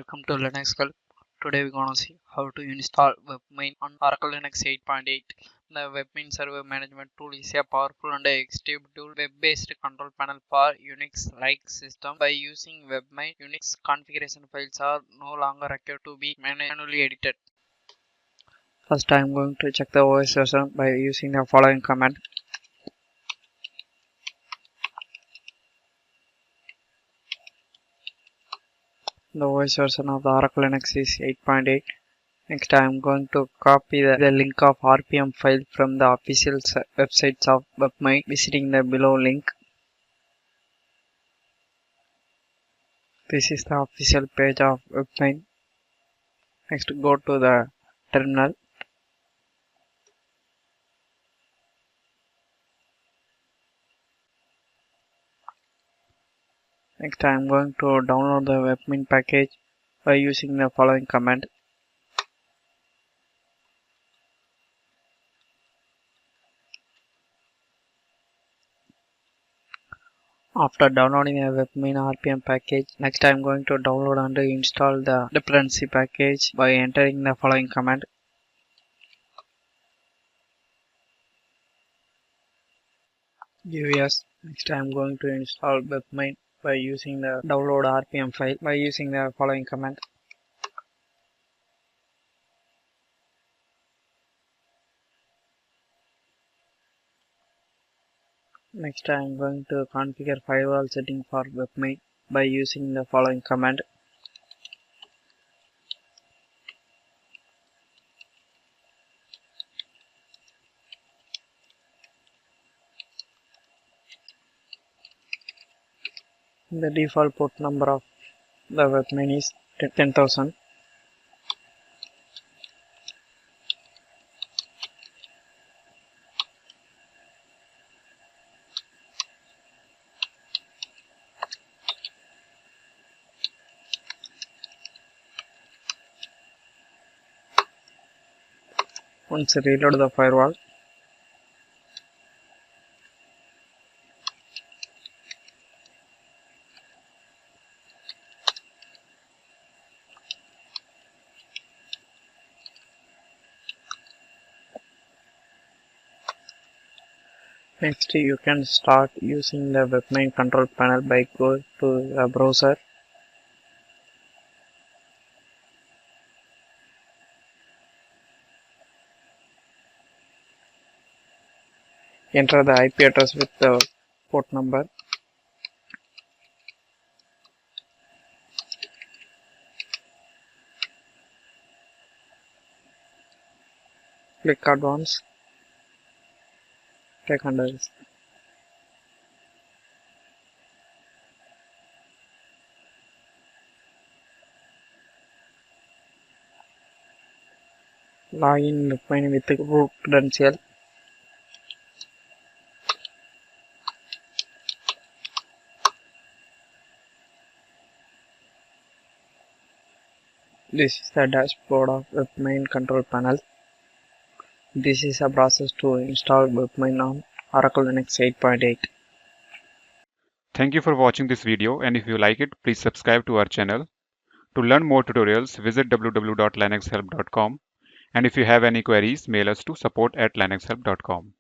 welcome to Linux Help. Today we're gonna see how to install Webmin on Oracle Linux 8.8. The Webmin server management tool is a powerful and extensible web-based control panel for Unix-like system. By using Webmin, Unix configuration files are no longer required to be manually edited. First, I'm going to check the OS version by using the following command. The OS version of the Oracle Linux is 8.8. Next, I am going to copy the link of RPM file from the official websites of Webmin visiting the below link. This is the official page of Webmin. Next, go to the terminal. Next, I am going to download the Webmin package by using the following command. After downloading the Webmin RPM package, next I am going to download and install the dependency package by entering the following command. Yes. Next I am going to install Webmin by using the download RPM file by using the following command. Next I am going to configure firewall setting for Webmin by using the following command. The default port number of the Webmin is 10,000. Once reload the firewall, next you can start using the Webmin control panel by going to the browser. Enter the IP address with the port number. Click Advanced. Click under this. Login Webmin with the root credential. This is the dashboard of Webmin control panel. This is a process to install Webmin on Oracle Linux 8.8. Thank you for watching this video, and if you like it, please subscribe to our channel. To learn more tutorials, visit www.linuxhelp.com, and if you have any queries, mail us to support@linuxhelp.com.